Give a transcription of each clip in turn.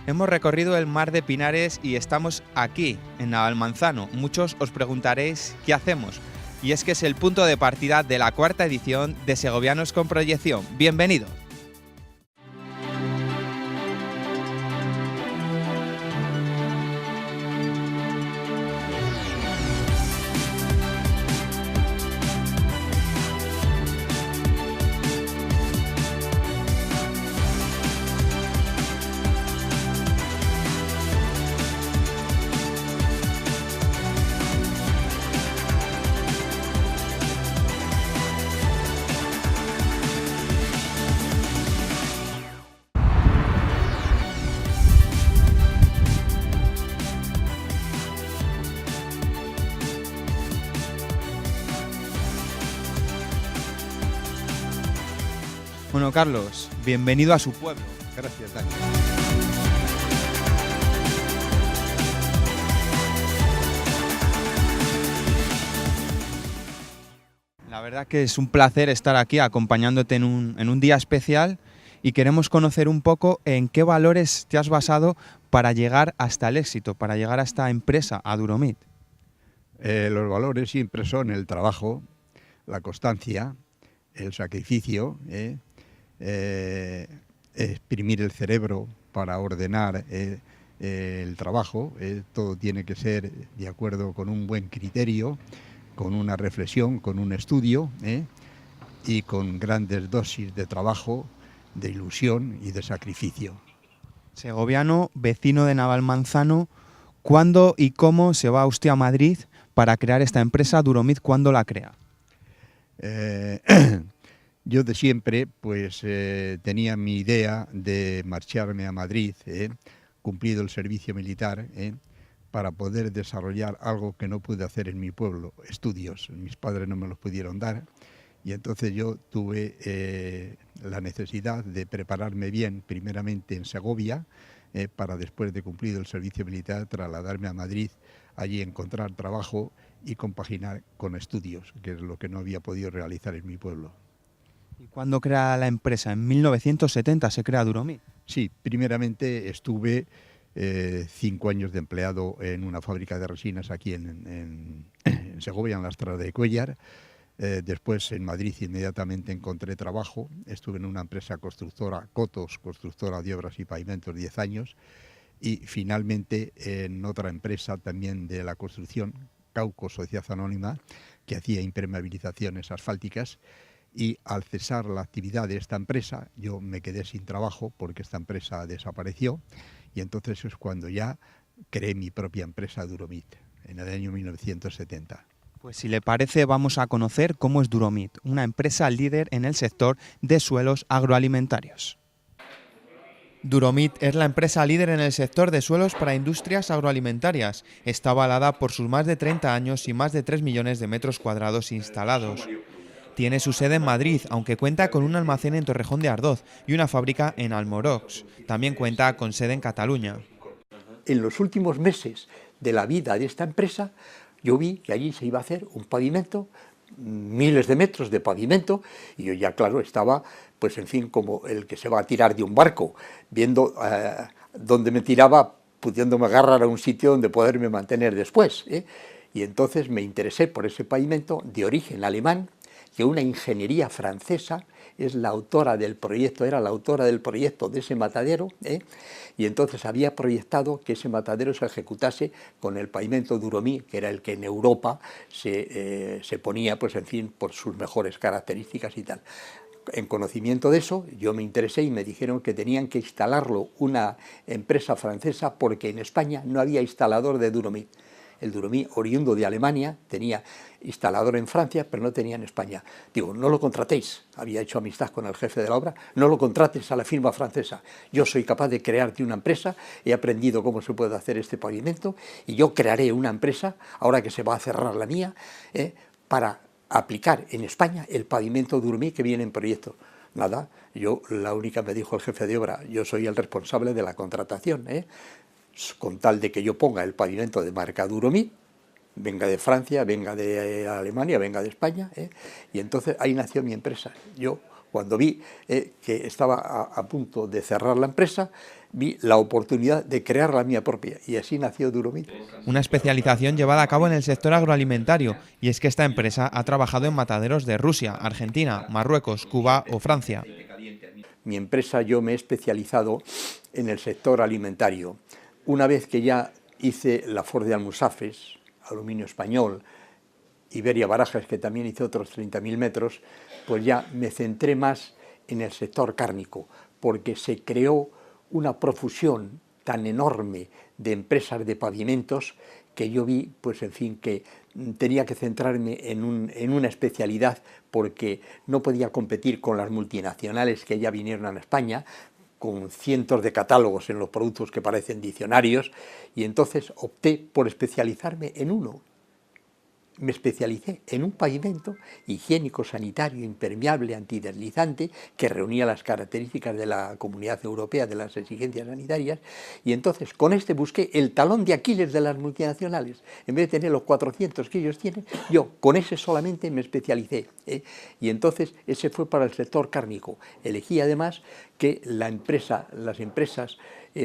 Hemos recorrido el mar de Pinares y estamos aquí, en Navalmanzano. Muchos os preguntaréis ¿qué hacemos? Y es que es el punto de partida de la cuarta edición de Segovianos con Proyección. ¡Bienvenido! Bueno, Carlos, bienvenido a su pueblo. Gracias, Dani. La verdad que es un placer estar aquí acompañándote en un día especial y queremos conocer un poco en qué valores te has basado para llegar hasta el éxito, para llegar a esta empresa, a Duromit. Los valores siempre son el trabajo, la constancia, el sacrificio, exprimir el cerebro para ordenar el trabajo. Todo tiene que ser de acuerdo con un buen criterio, con una reflexión, con un estudio y con grandes dosis de trabajo, de ilusión y de sacrificio. Segoviano, vecino de Navalmanzano, ¿cuándo y cómo se va usted a Madrid para crear esta empresa Duromit? ¿Cuándo la crea? Yo de siempre pues tenía mi idea de marcharme a Madrid, cumplido el servicio militar, para poder desarrollar algo que no pude hacer en mi pueblo, estudios. Mis padres no me los pudieron dar y entonces yo tuve la necesidad de prepararme bien, primeramente en Segovia, para después de cumplido el servicio militar trasladarme a Madrid, allí encontrar trabajo y compaginar con estudios, que es lo que no había podido realizar en mi pueblo. ¿Y cuándo crea la empresa? ¿En 1970 se crea Duromit? Sí, primeramente estuve 5 años de empleado en una fábrica de resinas aquí en Segovia, en la Estrada de Cuéllar. Después en Madrid inmediatamente encontré trabajo. Estuve en una empresa constructora, Cotos, constructora de obras y pavimentos, 10 años. Y finalmente en otra empresa también de la construcción, Cauco Sociedad Anónima, que hacía impermeabilizaciones asfálticas. Y al cesar la actividad de esta empresa, yo me quedé sin trabajo porque esta empresa desapareció y entonces es cuando ya creé mi propia empresa Duromit, en el año 1970. Pues si le parece vamos a conocer cómo es Duromit, una empresa líder en el sector de suelos agroalimentarios. Duromit es la empresa líder en el sector de suelos para industrias agroalimentarias. Está avalada por sus más de 30 años y más de 3 millones de metros cuadrados instalados. Tiene su sede en Madrid, aunque cuenta con un almacén en Torrejón de Ardoz y una fábrica en Almorox. También cuenta con sede en Cataluña. En los últimos meses de la vida de esta empresa, yo vi que allí se iba a hacer un pavimento, miles de metros de pavimento, y yo ya, claro, estaba, pues en fin, como el que se va a tirar de un barco, viendo dónde me tiraba, pudiéndome agarrar a un sitio donde poderme mantener después. Y entonces me interesé por ese pavimento de origen alemán, que una ingeniería francesa es la autora del proyecto, era la autora del proyecto de ese matadero, y entonces había proyectado que ese matadero se ejecutase con el pavimento Duromit, que era el que en Europa se ponía, pues en fin, por sus mejores características y tal. En conocimiento de eso, yo me interesé y me dijeron que tenían que instalarlo una empresa francesa porque en España no había instalador de Duromit. El Duromit, oriundo de Alemania, tenía instalador en Francia, pero no tenía en España. Digo, no lo contratéis, había hecho amistad con el jefe de la obra, no lo contrates a la firma francesa. Yo soy capaz de crearte una empresa, he aprendido cómo se puede hacer este pavimento, y yo crearé una empresa, ahora que se va a cerrar la mía, para aplicar en España el pavimento Duromit que viene en proyecto. Nada, la única me dijo el jefe de obra, yo soy el responsable de la contratación, con tal de que yo ponga el pavimento de marca Duromit, venga de Francia, venga de Alemania, venga de España, y entonces ahí nació mi empresa. Yo Cuando vi que estaba a punto de cerrar la empresa, vi la oportunidad de crear la mía propia y así nació Duromit. Una especialización llevada a cabo en el sector agroalimentario, y es que esta empresa ha trabajado en mataderos de Rusia, Argentina, Marruecos, Cuba o Francia. Mi empresa, yo me he especializado en el sector alimentario. Una vez que ya hice la Ford de Almusafes, Aluminio Español, Iberia Barajas, que también hice otros 30.000 metros, pues ya me centré más en el sector cárnico, porque se creó una profusión tan enorme de empresas de pavimentos que yo vi, pues en fin, que tenía que centrarme en una especialidad porque no podía competir con las multinacionales que ya vinieron a España, con cientos de catálogos en los productos que parecen diccionarios, y entonces opté por especializarme en uno. Me especialicé en un pavimento higiénico, sanitario, impermeable, antideslizante, que reunía las características de la Comunidad Europea de las exigencias sanitarias, y entonces con este busqué el talón de Aquiles de las multinacionales. En vez de tener los 400 que ellos tienen, yo con ese solamente me especialicé, y entonces ese fue para el sector cárnico. Elegí además que las empresas,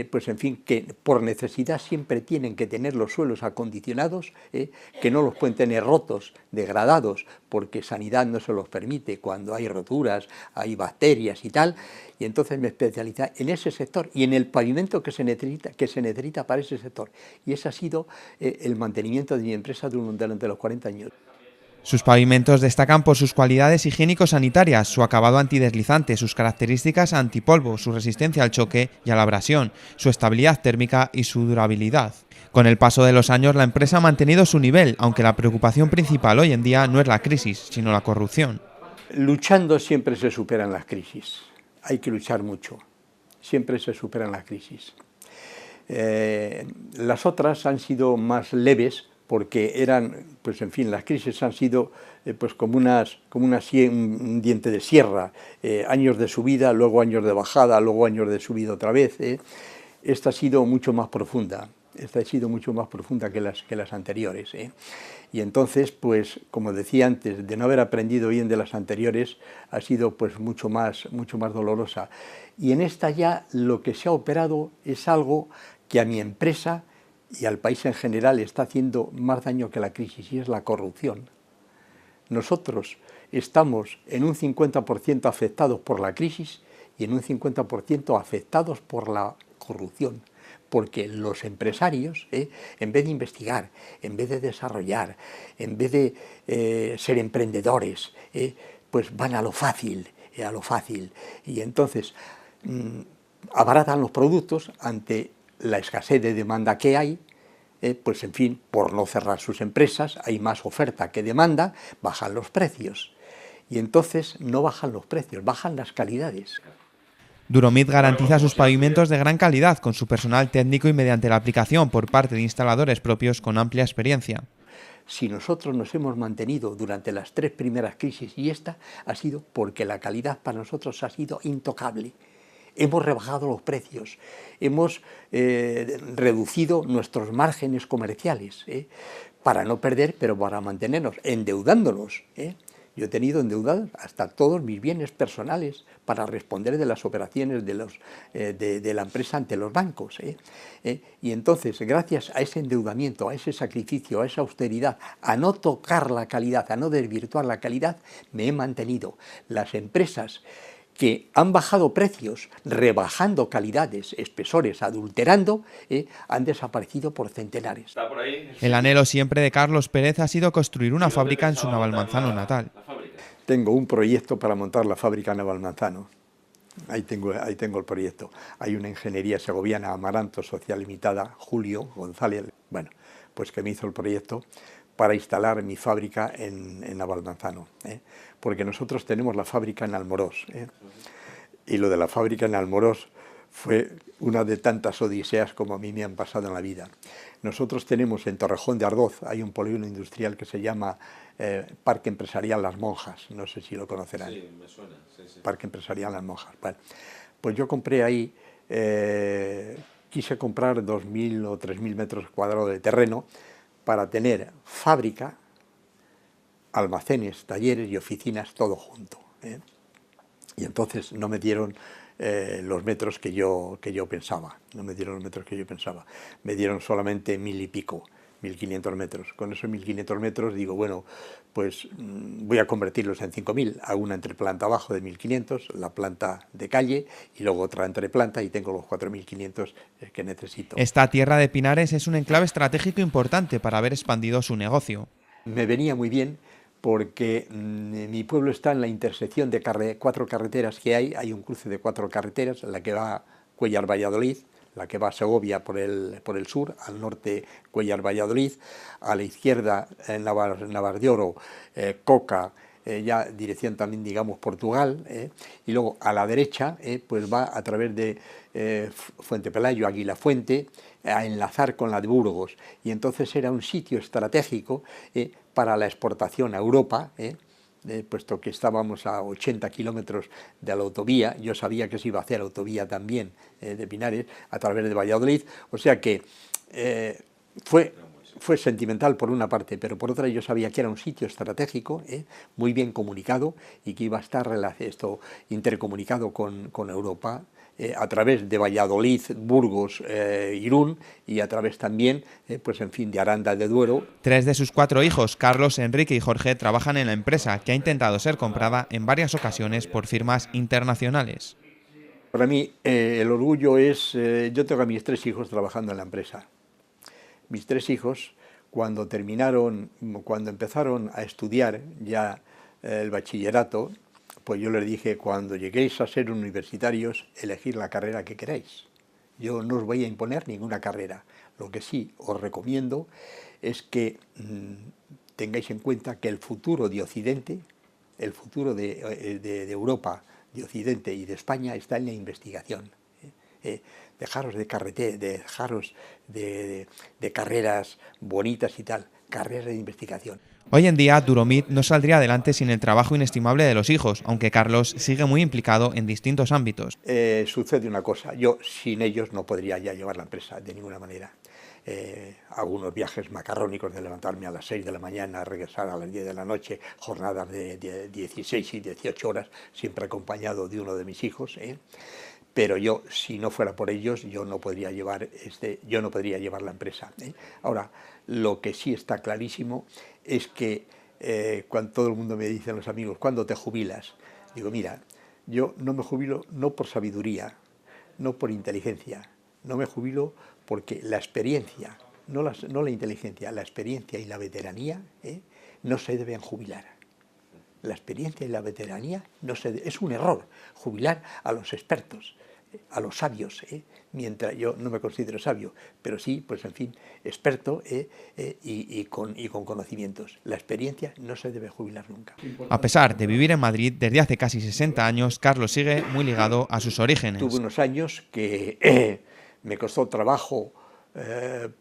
pues en fin, que por necesidad siempre tienen que tener los suelos acondicionados, que no los pueden tener rotos, degradados, porque sanidad no se los permite cuando hay roturas, hay bacterias y tal, y entonces me especialicé en ese sector y en el pavimento que se necesita para ese sector. Y ese ha sido el mantenimiento de mi empresa durante los 40 años. Sus pavimentos destacan por sus cualidades higiénico-sanitarias, su acabado antideslizante, sus características antipolvo, su resistencia al choque y a la abrasión, su estabilidad térmica y su durabilidad. Con el paso de los años, la empresa ha mantenido su nivel, aunque la preocupación principal hoy en día no es la crisis, sino la corrupción. Luchando siempre se superan las crisis. Hay que luchar mucho. Siempre se superan las crisis. Las otras han sido más leves, porque eran, pues en fin, las crisis han sido pues como un diente de sierra, años de subida, luego años de bajada, luego años de subida otra vez. Esta ha sido mucho más profunda, que las anteriores. Y entonces, pues como decía antes, de no haber aprendido bien de las anteriores, ha sido pues mucho más dolorosa. Y en esta ya lo que se ha operado es algo que a mi empresa y al país en general está haciendo más daño que la crisis, y es la corrupción. Nosotros estamos en un 50% afectados por la crisis y en un 50% afectados por la corrupción, porque los empresarios, en vez de investigar, en vez de desarrollar, en vez de ser emprendedores, pues van a lo fácil, y entonces abaratan los productos ante la escasez de demanda que hay, pues en fin, por no cerrar sus empresas, hay más oferta que demanda, bajan los precios. Y entonces no bajan los precios, bajan las calidades. Duromit garantiza sus pavimentos de gran calidad con su personal técnico y mediante la aplicación por parte de instaladores propios con amplia experiencia. Si nosotros nos hemos mantenido durante las 3 primeras crisis, y esta ha sido porque la calidad para nosotros ha sido intocable. Hemos rebajado los precios, hemos reducido nuestros márgenes comerciales, para no perder, pero para mantenernos, endeudándonos. Yo he tenido endeudados hasta todos mis bienes personales para responder de las operaciones de la empresa ante los bancos. Y entonces, gracias a ese endeudamiento, a ese sacrificio, a esa austeridad, a no tocar la calidad, a no desvirtuar la calidad, me he mantenido. Las empresas que han bajado precios, rebajando calidades, espesores, adulterando, han desaparecido por centenares. El anhelo siempre de Carlos Pérez ha sido construir una fábrica en su Navalmanzano natal. Tengo un proyecto para montar la fábrica en Navalmanzano. Ahí tengo el proyecto. Hay una ingeniería segoviana, Amaranto Social Limitada, Julio González, bueno, pues que me hizo el proyecto para instalar mi fábrica en Navalmanzano, porque nosotros tenemos la fábrica en Almorós, y lo de la fábrica en Almorós fue una de tantas odiseas como a mí me han pasado en la vida. Nosotros tenemos en Torrejón de Ardoz, hay un polígono industrial que se llama Parque Empresarial Las Monjas, no sé si lo conocerán. Sí, me suena. Sí. Parque Empresarial Las Monjas. Bueno, pues yo compré ahí, quise comprar 2.000 o 3.000 metros cuadrados de terreno para tener fábrica, almacenes, talleres y oficinas, todo junto. y entonces no me dieron los metros que yo pensaba, me dieron solamente 1000 y pico, 1500 metros. Con esos 1500 metros digo, bueno, pues voy a convertirlos en 5000, hago una entreplanta abajo de 1500, la planta de calle y luego otra entreplanta y tengo los 4500 que necesito. Esta tierra de pinares es un enclave estratégico importante para haber expandido su negocio. Me venía muy bien porque mi pueblo está en la intersección de 4 carreteras que hay un cruce de 4 carreteras, la que va a Cuéllar-Valladolid, la que va a Segovia por el sur, al norte Cuéllar-Valladolid, a la izquierda Navardioro, Coca, ya dirección también, digamos, Portugal, y luego a la derecha pues va a través de Fuente Pelayo, Aguilafuente, a enlazar con la de Burgos, y entonces era un sitio estratégico para la exportación a Europa, puesto que estábamos a 80 kilómetros de la autovía. Yo sabía que se iba a hacer autovía también de Pinares a través de Valladolid, o sea que fue sentimental por una parte, pero por otra yo sabía que era un sitio estratégico, muy bien comunicado y que iba a estar intercomunicado con Europa, a través de Valladolid, Burgos, Irún y a través también, pues en fin, de Aranda de Duero. 3 de sus 4 hijos, Carlos, Enrique y Jorge, trabajan en la empresa, que ha intentado ser comprada en varias ocasiones por firmas internacionales. Para mí el orgullo es, yo tengo a mis 3 hijos trabajando en la empresa. Mis 3 hijos, cuando empezaron a estudiar ya el bachillerato, pues yo les dije, cuando lleguéis a ser universitarios, elegid la carrera que queráis. Yo no os voy a imponer ninguna carrera. Lo que sí os recomiendo es que tengáis en cuenta que el futuro de Occidente, el futuro de Europa, de Occidente y de España está en la investigación. Dejaros de carreras bonitas y tal, carreras de investigación. Hoy en día, Duromit no saldría adelante sin el trabajo inestimable de los hijos, aunque Carlos sigue muy implicado en distintos ámbitos. Sucede una cosa, yo sin ellos no podría ya llevar la empresa de ninguna manera. Hago unos viajes macarrónicos de levantarme a las 6 de la mañana, regresar a las 10 de la noche, jornadas de 16 y 18 horas, siempre acompañado de uno de mis hijos, pero yo, si no fuera por ellos, yo no podría llevar la empresa. Ahora, lo que sí está clarísimo es que cuando todo el mundo me dice, los amigos, ¿cuándo te jubilas? Digo, mira, yo no me jubilo no por sabiduría, no por inteligencia, no me jubilo porque la experiencia, no la inteligencia, la experiencia y la veteranía no se deben jubilar. La experiencia y la veteranía es un error jubilar a los expertos, a los sabios, mientras yo no me considero sabio, pero sí, pues en fin, experto y con conocimientos. La experiencia no se debe jubilar nunca. A pesar de vivir en Madrid desde hace casi 60 años, Carlos sigue muy ligado a sus orígenes. Tuve unos años que me costó trabajo,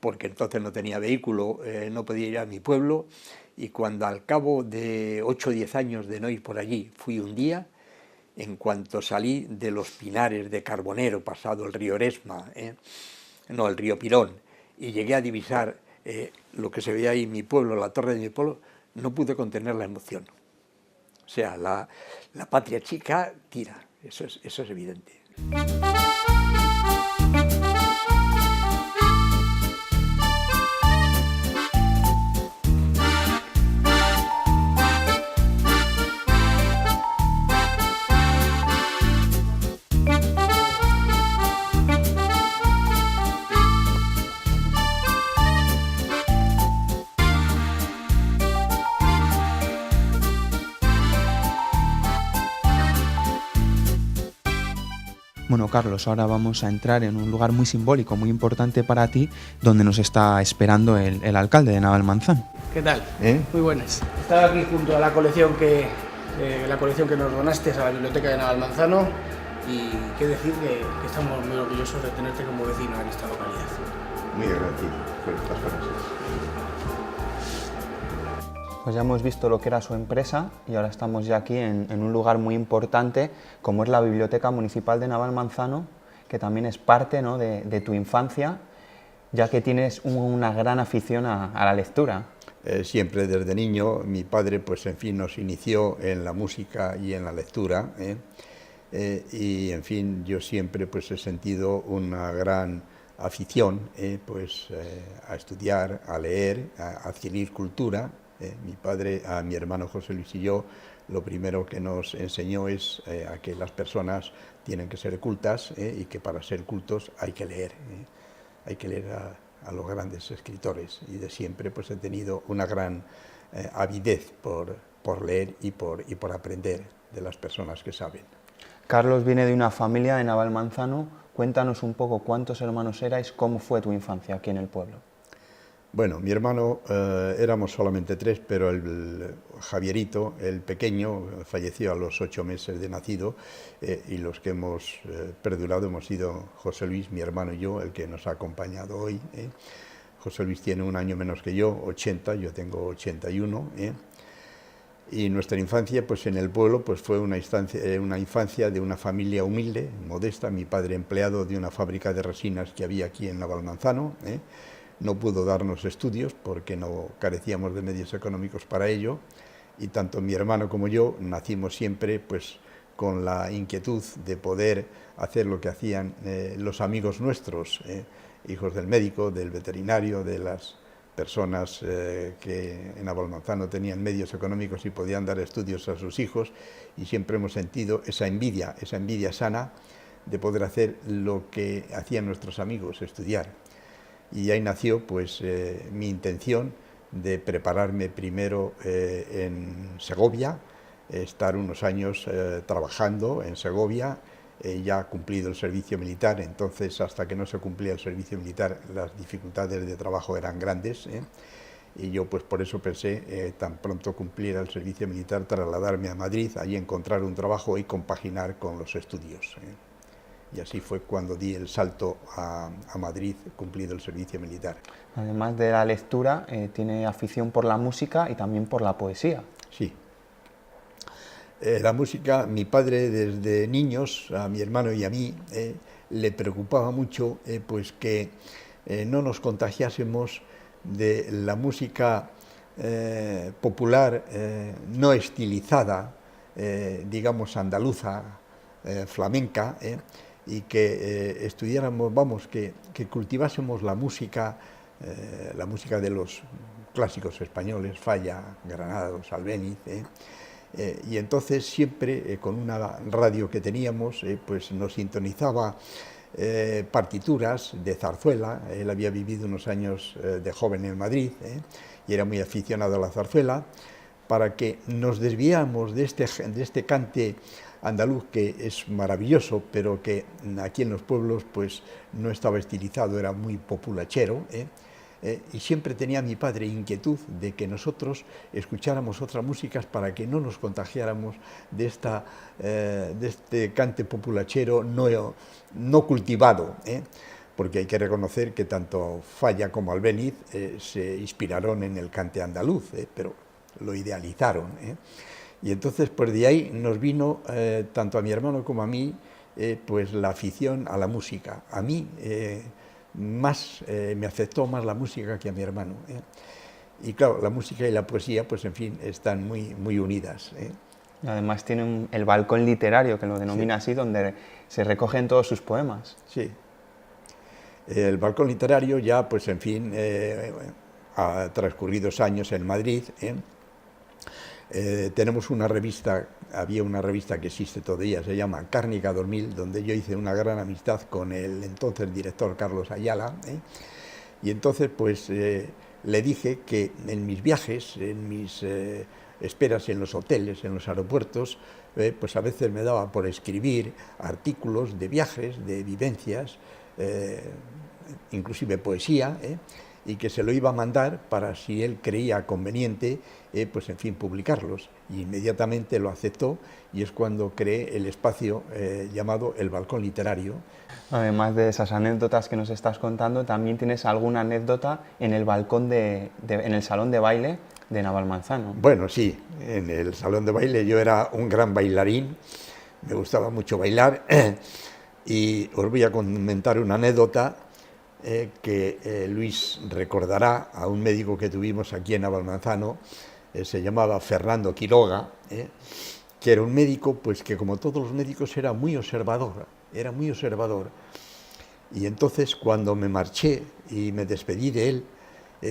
porque entonces no tenía vehículo, no podía ir a mi pueblo, y cuando al cabo de 8 o 10 años de no ir por allí, fui un día, en cuanto salí de los Pinares de Carbonero, pasado el río Eresma, el río Pirón, y llegué a divisar lo que se veía ahí en mi pueblo, la torre de mi pueblo, no pude contener la emoción. O sea, la patria chica tira, eso es evidente. Bueno, Carlos, ahora vamos a entrar en un lugar muy simbólico, muy importante para ti, donde nos está esperando el alcalde de Navalmanzano. ¿Qué tal? Muy buenas. Estaba aquí junto a la colección que nos donaste a la biblioteca de Navalmanzano y qué decir que estamos muy orgullosos de tenerte como vecino en esta localidad. Muy agradecido por estas frases. Pues ya hemos visto lo que era su empresa y ahora estamos ya aquí en un lugar muy importante como es la Biblioteca Municipal de Navalmanzano, que también es parte, ¿no?, de tu infancia, ya que tienes una gran afición a la lectura. Siempre desde niño, mi padre, pues en fin, nos inició en la música y en la lectura. y en fin, yo siempre pues he sentido una gran afición a estudiar, a leer, a adquirir cultura. Mi padre, a mi hermano José Luis y yo, lo primero que nos enseñó es a que las personas tienen que ser cultas, y que para ser cultos hay que leer. Hay que leer a los grandes escritores, y de siempre pues he tenido una gran avidez por leer y por aprender de las personas que saben. Carlos viene de una familia de Navalmanzano. Cuéntanos un poco cuántos hermanos erais, cómo fue tu infancia aquí en el pueblo. Bueno, mi hermano, éramos solamente 3, pero el Javierito, el pequeño, falleció a los 8 meses de nacido, y los que hemos perdurado hemos sido José Luis, mi hermano y yo, el que nos ha acompañado hoy. José Luis tiene un año menos que yo, 80, yo tengo 81. Y nuestra infancia pues en el pueblo pues fue una infancia de una familia humilde, modesta. Mi padre, empleado de una fábrica de resinas que había aquí en Navalmanzano, no pudo darnos estudios porque no carecíamos de medios económicos para ello, y tanto mi hermano como yo nacimos siempre pues con la inquietud de poder hacer lo que hacían los amigos nuestros, hijos del médico, del veterinario, de las personas que en Navalmanzano tenían medios económicos y podían dar estudios a sus hijos, y siempre hemos sentido esa envidia sana de poder hacer lo que hacían nuestros amigos, estudiar. Y ahí nació pues mi intención de prepararme primero en Segovia, estar unos años trabajando en Segovia. Ya cumplido el servicio militar, entonces hasta que no se cumplía el servicio militar las dificultades de trabajo eran grandes, y yo pues por eso pensé, tan pronto cumpliera el servicio militar, trasladarme a Madrid, allí encontrar un trabajo y compaginar con los estudios. Y así fue cuando di el salto a Madrid, cumplido el servicio militar. Además de la lectura, tiene afición por la música y también por la poesía. Sí. La música, mi padre desde niños, a mi hermano y a mí, le preocupaba mucho pues que no nos contagiásemos de la música popular, no estilizada, digamos andaluza, flamenca, y que estudiáramos, que cultivásemos la música de los clásicos españoles, Falla, Granados, Albéniz, y entonces siempre con una radio que teníamos pues nos sintonizaba partituras de zarzuela. Él había vivido unos años de joven en Madrid, y era muy aficionado a la zarzuela, para que nos desviáramos de este cante andaluz que es maravilloso, pero que aquí en los pueblos pues no estaba estilizado, era muy populachero, y siempre tenía mi padre inquietud de que nosotros escucháramos otras músicas para que no nos contagiáramos de este cante populachero no cultivado, porque hay que reconocer que tanto Falla como Albéniz se inspiraron en el cante andaluz, pero lo idealizaron. Y entonces pues de ahí nos vino tanto a mi hermano como a mí pues la afición a la música. A mí me afectó más la música que a mi hermano. Y claro, la música y la poesía, pues en fin, están muy unidas. Además tiene el balcón literario, que lo denomina así, donde se recogen todos sus poemas. Sí. El balcón literario ya, pues en fin, ha transcurridos años en Madrid. Tenemos una revista, había una revista que existe todavía, se llama Cárnica 2000, donde yo hice una gran amistad con el entonces director Carlos Ayala, y entonces pues le dije que en mis viajes, en mis esperas en los hoteles, en los aeropuertos, pues a veces me daba por escribir artículos de viajes, de vivencias, inclusive poesía, y que se lo iba a mandar para, si él creía conveniente, pues en fin, publicarlos. Y inmediatamente lo aceptó, y es cuando creé el espacio llamado El Balcón Literario. Además de esas anécdotas que nos estás contando, también tienes alguna anécdota en el balcón en el salón de baile de Navalmanzano. Bueno, sí, en el salón de baile yo era un gran bailarín, me gustaba mucho bailar, y os voy a comentar una anécdota que Luis recordará, a un médico que tuvimos aquí en Navalmanzano, se llamaba Fernando Quiroga, que era un médico, pues que como todos los médicos era muy observador. Y entonces cuando me marché y me despedí de él,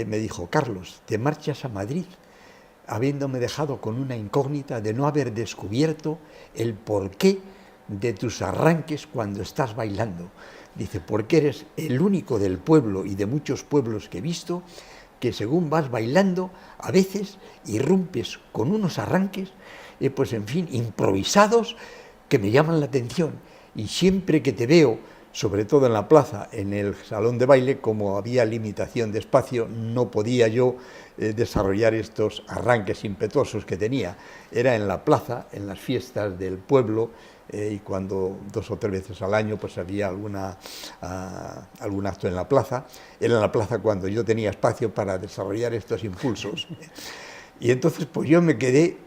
me dijo: Carlos, te marchas a Madrid habiéndome dejado con una incógnita de no haber descubierto el porqué de tus arranques cuando estás bailando. Dice, porque eres el único del pueblo y de muchos pueblos que he visto que según vas bailando, a veces irrumpes con unos arranques, pues en fin, improvisados, que me llaman la atención. Y siempre que te veo, sobre todo en la plaza, en el salón de baile, como había limitación de espacio, no podía yo desarrollar estos arranques impetuosos que tenía. Era en la plaza, en las fiestas del pueblo, y cuando 2 o 3 veces al año pues había algún acto en la plaza. Era en la plaza cuando yo tenía espacio para desarrollar estos impulsos. Y entonces pues yo me quedé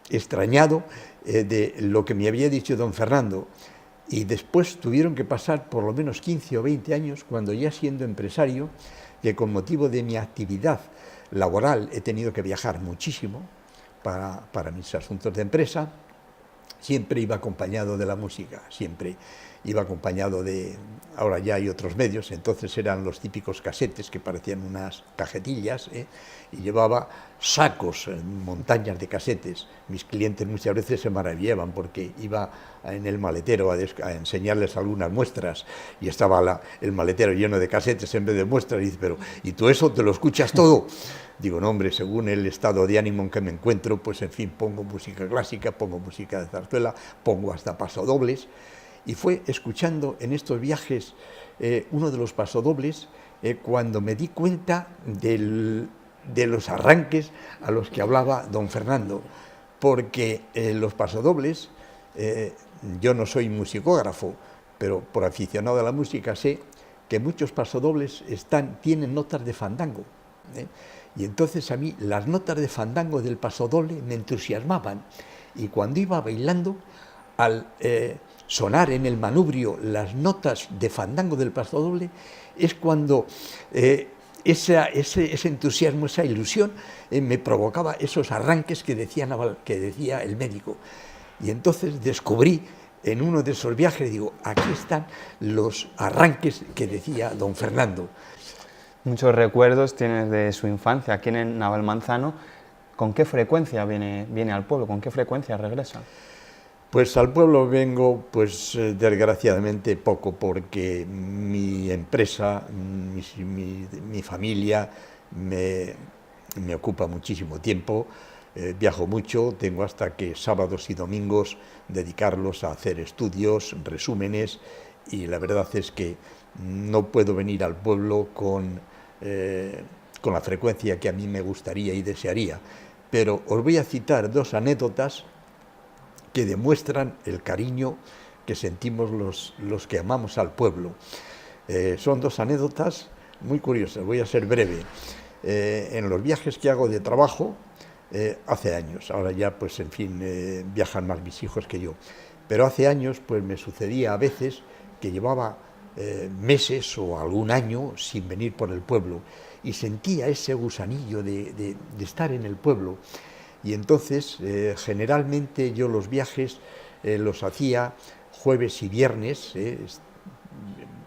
extrañado de lo que me había dicho don Fernando. Y después tuvieron que pasar por lo menos 15 o 20 años, cuando ya siendo empresario, que con motivo de mi actividad laboral he tenido que viajar muchísimo para mis asuntos de empresa. Siempre iba acompañado de la música, siempre iba acompañado de... Ahora ya hay otros medios, entonces eran los típicos casetes que parecían unas cajetillas, y llevaba sacos, montañas de casetes. Mis clientes muchas veces se maravillaban porque iba en el maletero a enseñarles algunas muestras y estaba el maletero lleno de casetes en vez de muestras, y dice, pero ¿y tú eso te lo escuchas todo? Digo, no, hombre, según el estado de ánimo en que me encuentro, pues en fin, pongo música clásica, pongo música de zarzuela, pongo hasta pasodobles. Y fue escuchando en estos viajes uno de los pasodobles cuando me di cuenta de los arranques a los que hablaba don Fernando, porque los pasodobles, yo no soy musicógrafo, pero por aficionado a la música sé que muchos pasodobles tienen notas de fandango, y entonces a mí las notas de fandango del pasodoble me entusiasmaban, y cuando iba bailando, al sonar en el manubrio las notas de fandango del pasodoble, es cuando ese entusiasmo, esa ilusión, me provocaba esos arranques que decía el médico. Y entonces descubrí en uno de esos viajes, digo, aquí están los arranques que decía don Fernando. Muchos recuerdos tienes de su infancia aquí en Navalmanzano. ¿Con qué frecuencia viene al pueblo? ¿Con qué frecuencia regresa? Pues al pueblo vengo, pues desgraciadamente poco, porque mi empresa, mi familia me ocupa muchísimo tiempo, viajo mucho, tengo hasta que sábados y domingos dedicarlos a hacer estudios, resúmenes, y la verdad es que no puedo venir al pueblo con la frecuencia que a mí me gustaría y desearía. Pero os voy a citar 2 anécdotas que demuestran el cariño que sentimos los que amamos al pueblo. Son 2 anécdotas muy curiosas, voy a ser breve. En los viajes que hago de trabajo, hace años, ahora ya pues en fin, viajan más mis hijos que yo, pero hace años pues me sucedía a veces que llevaba meses o algún año sin venir por el pueblo, y sentía ese gusanillo de estar en el pueblo. Y entonces, generalmente yo los viajes los hacía jueves y viernes,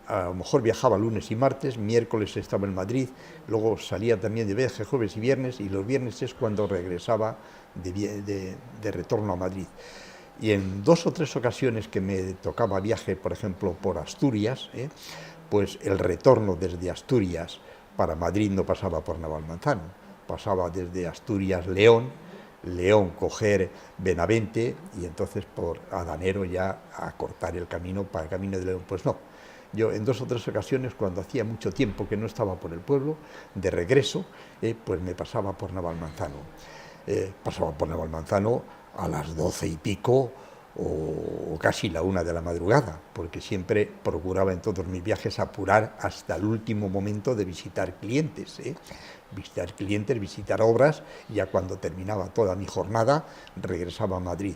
a lo mejor viajaba lunes y martes, miércoles estaba en Madrid, luego salía también de viaje jueves y viernes, y los viernes es cuando regresaba de retorno a Madrid. Y en 2 o 3 ocasiones que me tocaba viaje, por ejemplo, por Asturias, pues el retorno desde Asturias para Madrid no pasaba por Navalmanzano, pasaba desde Asturias-León, coger Benavente, y entonces por Adanero ya a cortar el camino para el camino de León. Pues no, yo en 2 o 3 ocasiones, cuando hacía mucho tiempo que no estaba por el pueblo, de regreso, pues me pasaba por Navalmanzano. Pasaba por Navalmanzano a las 12 y pico o casi la 1 de la madrugada, porque siempre procuraba en todos mis viajes apurar hasta el último momento de visitar clientes, visitar obras, y ya cuando terminaba toda mi jornada regresaba a Madrid.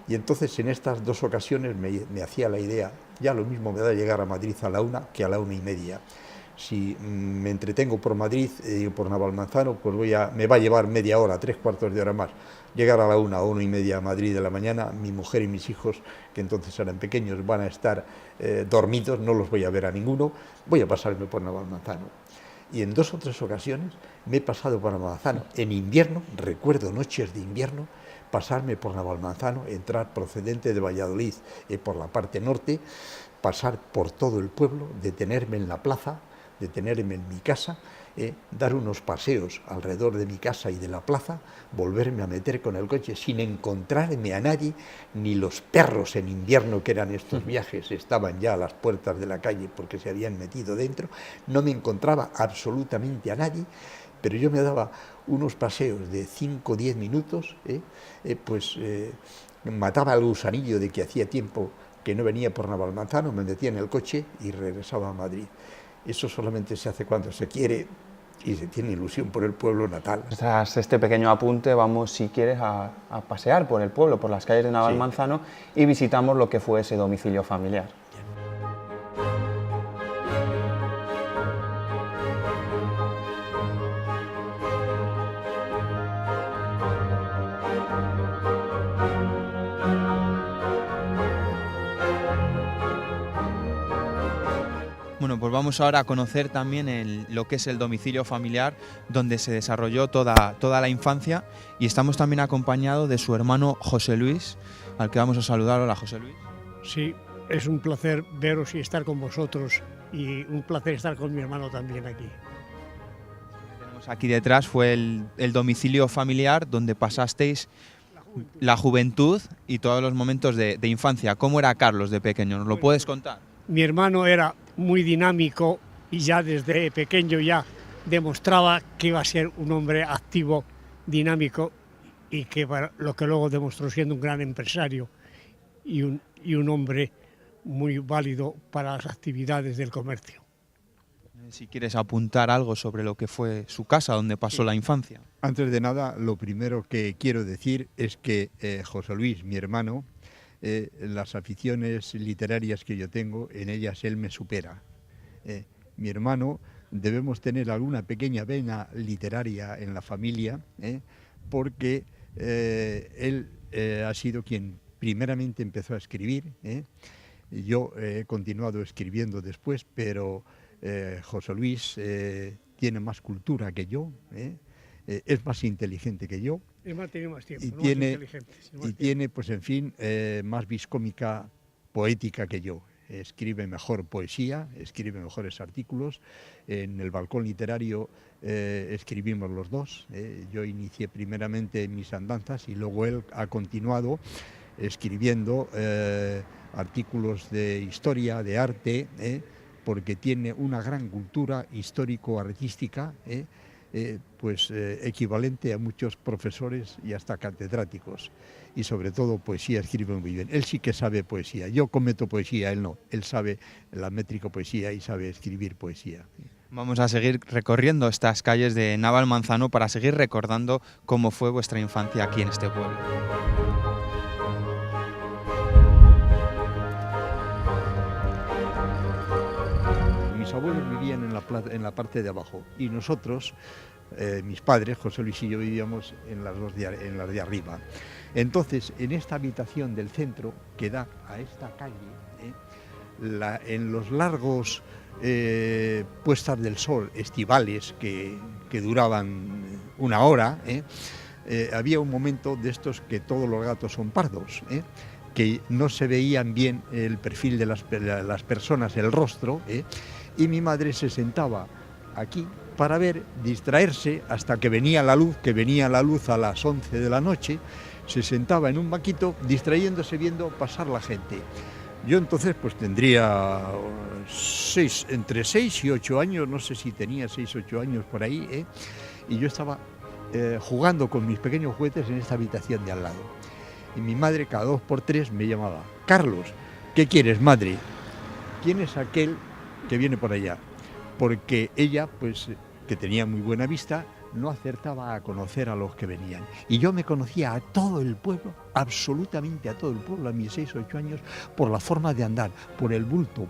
Y entonces en estas 2 ocasiones me hacía la idea, ya lo mismo me da llegar a Madrid a la 1 que a la 1:30. Si me entretengo por Madrid y por Navalmanzano, pues me va a llevar media hora, 3/4 de hora más. Llegar a la 1 o 1:30 a Madrid de la mañana, mi mujer y mis hijos, que entonces eran pequeños, van a estar dormidos, no los voy a ver a ninguno, voy a pasarme por Navalmanzano. Y en 2 o 3 ocasiones me he pasado por Navalmanzano. En invierno, recuerdo noches de invierno, pasarme por Navalmanzano, entrar procedente de Valladolid por la parte norte, pasar por todo el pueblo, detenerme en la plaza, detenerme en mi casa, dar unos paseos alrededor de mi casa y de la plaza, volverme a meter con el coche sin encontrarme a nadie, ni los perros en invierno, que eran estos viajes, estaban ya a las puertas de la calle porque se habían metido dentro, no me encontraba absolutamente a nadie, pero yo me daba unos paseos de 5 o 10 minutos, mataba al gusanillo de que hacía tiempo que no venía por Navalmanzano, me metía en el coche y regresaba a Madrid. Eso solamente se hace cuando se quiere y se tiene ilusión por el pueblo natal. Tras este pequeño apunte vamos, si quieres, a pasear por el pueblo, por las calles de Navalmanzano, y visitamos lo que fue ese domicilio familiar. Bueno, pues vamos ahora a conocer también lo que es el domicilio familiar donde se desarrolló toda la infancia, y estamos también acompañados de su hermano José Luis, al que vamos a saludar. Hola, José Luis. Sí, es un placer veros y estar con vosotros, y un placer estar con mi hermano también aquí. Lo que tenemos aquí detrás fue el domicilio familiar donde pasasteis la juventud y todos los momentos de infancia. ¿Cómo era Carlos de pequeño? ¿Nos lo puedes contar? Mi hermano era muy dinámico y ya desde pequeño ya demostraba que iba a ser un hombre activo, dinámico, y lo que luego demostró siendo un gran empresario y un hombre muy válido para las actividades del comercio. Si quieres apuntar algo sobre lo que fue su casa, donde pasó la infancia. Antes de nada, lo primero que quiero decir es que José Luis, mi hermano, las aficiones literarias que yo tengo, en ellas él me supera. Mi hermano, debemos tener alguna pequeña vena literaria en la familia, porque él ha sido quien primeramente empezó a escribir. Yo he continuado escribiendo después, pero José Luis tiene más cultura que yo, es más inteligente que yo. Tiene más tiempo, y tiene, pues en fin, más viscómica poética que yo. Escribe mejor poesía, escribe mejores artículos. En el balcón literario escribimos los dos. Yo inicié primeramente mis andanzas y luego él ha continuado escribiendo artículos de historia, de arte, porque tiene una gran cultura histórico-artística, equivalente a muchos profesores y hasta catedráticos, y sobre todo poesía escribe muy bien. Él sí que sabe poesía, yo cometo poesía, él no, él sabe la métrica poesía y sabe escribir poesía. Vamos a seguir recorriendo estas calles de Navalmanzano para seguir recordando cómo fue vuestra infancia aquí en este pueblo. Mis abuelos vivían en la parte de abajo y nosotros, mis padres, José Luis y yo, vivíamos en las de arriba. Entonces, en esta habitación del centro que da a esta calle, en los largos puestas del sol estivales que duraban una hora, había un momento de estos que todos los gatos son pardos, que no se veían bien el perfil de las personas, el rostro, y mi madre se sentaba aquí para distraerse hasta que venía la luz, a las 11 de la noche, se sentaba en un banquito distrayéndose viendo pasar la gente. Yo entonces pues tendría entre 6 y 8 años, no sé si tenía 6 o 8 años por ahí, y yo estaba jugando con mis pequeños juguetes en esta habitación de al lado. Y mi madre cada 2 por 3 me llamaba: Carlos, ¿qué quieres, madre? ¿Quién es aquel que viene por allá? Porque ella, pues, que tenía muy buena vista, no acertaba a conocer a los que venían. Y yo me conocía a todo el pueblo, absolutamente a todo el pueblo, a mis 6 o 8 años, por la forma de andar, por el bulto,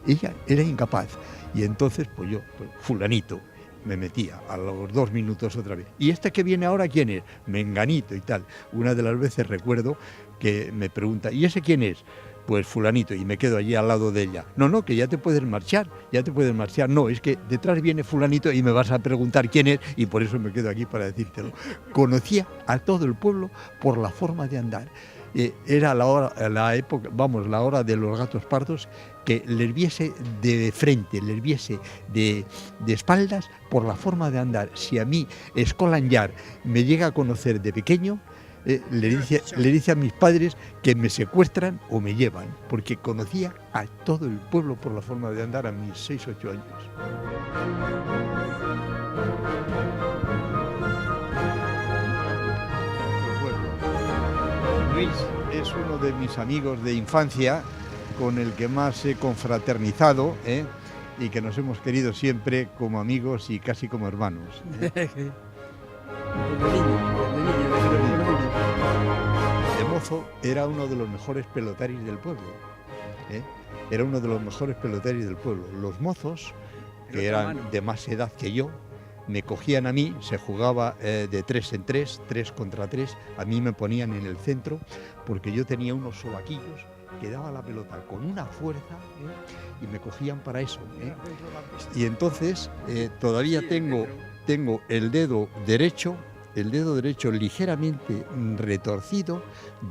ella era incapaz. Y entonces, pues yo, fulanito, me metía a los 2 minutos otra vez. ¿Y este que viene ahora quién es? Menganito y tal. Una de las veces recuerdo que me pregunta, ¿y ese quién es? Pues fulanito, y me quedo allí al lado de ella. No, que ya te puedes marchar, ya te puedes marchar. No, es que detrás viene fulanito y me vas a preguntar quién es, y por eso me quedo aquí para decírtelo. Conocía a todo el pueblo por la forma de andar. Era la hora de los gatos pardos, que les viese de frente, les viese de espaldas por la forma de andar. Si a mí Escolanjar me llega a conocer de pequeño, le dice a mis padres que me secuestran o me llevan, porque conocía a todo el pueblo por la forma de andar a mis 6 o 8 años. Pues bueno, Luis es uno de mis amigos de infancia con el que más he confraternizado, y que nos hemos querido siempre como amigos y casi como hermanos. De mozo era uno de los mejores pelotaris del pueblo. Era uno de los mejores pelotaris del pueblo. Los mozos, que eran de más edad que yo, me cogían a mí, se jugaba de 3 en 3, 3 contra 3, a mí me ponían en el centro, porque yo tenía unos sobaquillos que daba la pelota con una fuerza, y me cogían para eso. Y entonces todavía tengo el dedo derecho ligeramente retorcido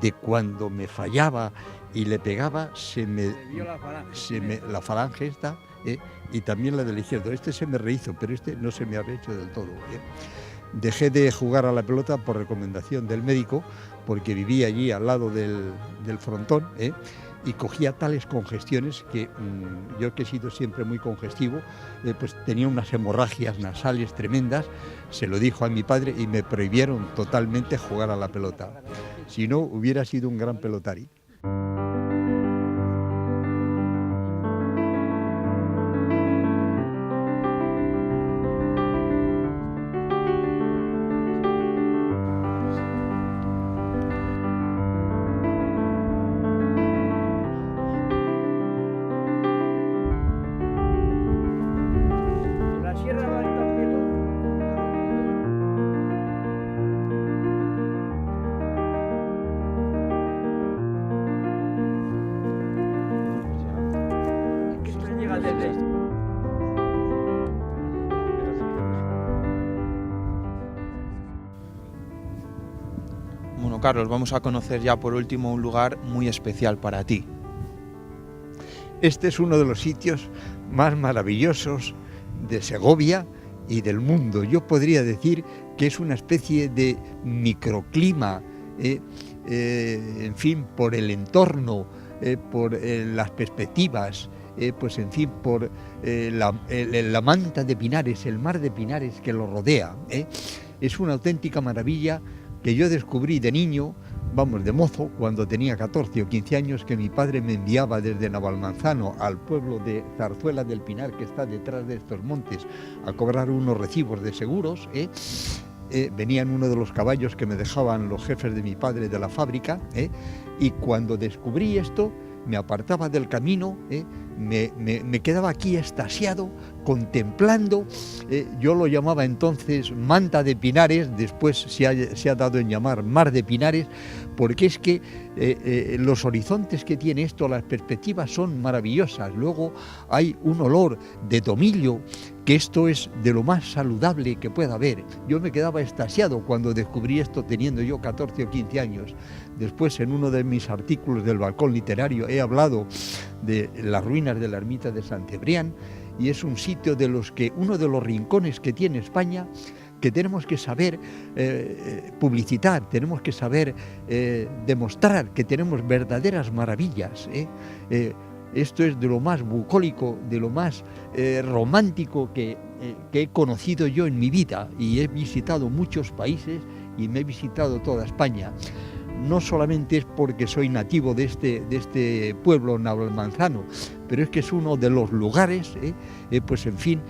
de cuando me fallaba y le pegaba, la falange esta, y también la del izquierdo. Este se me rehizo, pero este no se me ha rehecho del todo. Dejé de jugar a la pelota por recomendación del médico, porque vivía allí al lado del frontón, y cogía tales congestiones que yo, que he sido siempre muy congestivo, pues tenía unas hemorragias nasales tremendas. Se lo dijo a mi padre y me prohibieron totalmente jugar a la pelota. Si no, hubiera sido un gran pelotari. Bueno, Carlos, vamos a conocer ya por último un lugar muy especial para ti. Este es uno de los sitios más maravillosos de Segovia y del mundo. Yo podría decir que es una especie de microclima, en fin, por el entorno, por las perspectivas, pues en fin, por la manta de pinares, el mar de pinares que lo rodea. Es una auténtica maravilla que yo descubrí de niño, de mozo, cuando tenía 14 o 15 años, que mi padre me enviaba desde Navalmanzano al pueblo de Zarzuela del Pinar, que está detrás de estos montes, a cobrar unos recibos de seguros. Venían uno de los caballos que me dejaban los jefes de mi padre de la fábrica, y cuando descubrí esto, me apartaba del camino, me quedaba aquí extasiado, contemplando. Yo lo llamaba entonces manta de pinares, después se ha dado en llamar mar de pinares, porque es que los horizontes que tiene esto, las perspectivas son maravillosas. Luego hay un olor de tomillo, que esto es de lo más saludable que pueda haber. Yo me quedaba extasiado cuando descubrí esto, teniendo yo 14 o 15 años. Después, en uno de mis artículos del Balcón Literario, he hablado de las ruinas de la ermita de Sant Cebrián, y es un sitio de los que, uno de los rincones que tiene España, que tenemos que saber publicitar, tenemos que saber demostrar que tenemos verdaderas maravillas. Esto es de lo más bucólico, de lo más romántico que he conocido yo en mi vida, y he visitado muchos países y me he visitado toda España. no solamente es porque soy nativo de este pueblo navalmanzano, pero es que es uno de los lugares, pues en fin,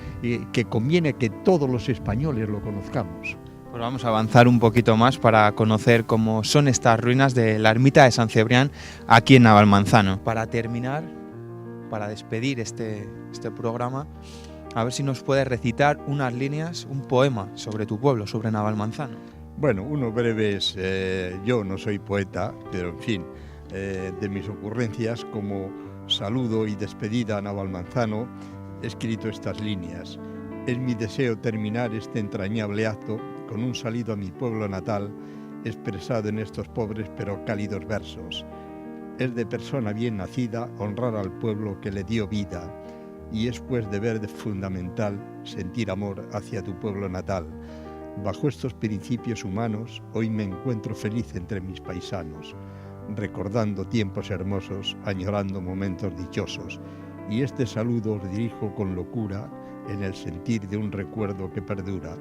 que conviene que todos los españoles lo conozcamos. Pues vamos a avanzar un poquito más para conocer cómo son estas ruinas de la ermita de San Cebrián aquí en Navalmanzano. Para terminar, para despedir este programa, a ver si nos puedes recitar unas líneas, un poema sobre tu pueblo, sobre Navalmanzano. Bueno, uno breve es, yo no soy poeta, pero en fin, de mis ocurrencias como saludo y despedida a Navalmanzano, he escrito estas líneas. Es mi deseo terminar este entrañable acto con un saludo a mi pueblo natal, expresado en estos pobres pero cálidos versos. Es de persona bien nacida honrar al pueblo que le dio vida, y es pues deber fundamental sentir amor hacia tu pueblo natal. Bajo estos principios humanos, hoy me encuentro feliz entre mis paisanos, recordando tiempos hermosos, añorando momentos dichosos, y este saludo os dirijo con locura, en el sentir de un recuerdo que perdura.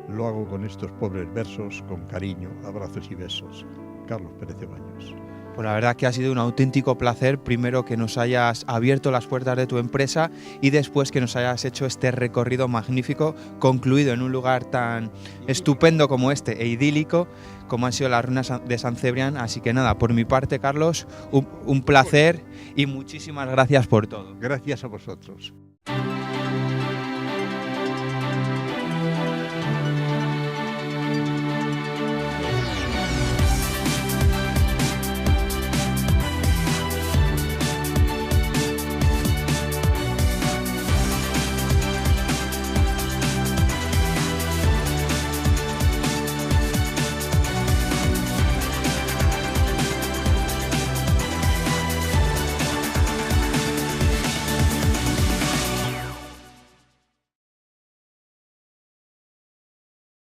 Lo hago con estos pobres versos, con cariño, abrazos y besos. Carlos Pérez de Baños. Pues la verdad que ha sido un auténtico placer, primero que nos hayas abierto las puertas de tu empresa y después que nos hayas hecho este recorrido magnífico, concluido en un lugar tan estupendo como este e idílico como han sido las ruinas de San Cebrián. Así que nada, por mi parte, Carlos, un placer y muchísimas gracias por todo. Gracias a vosotros.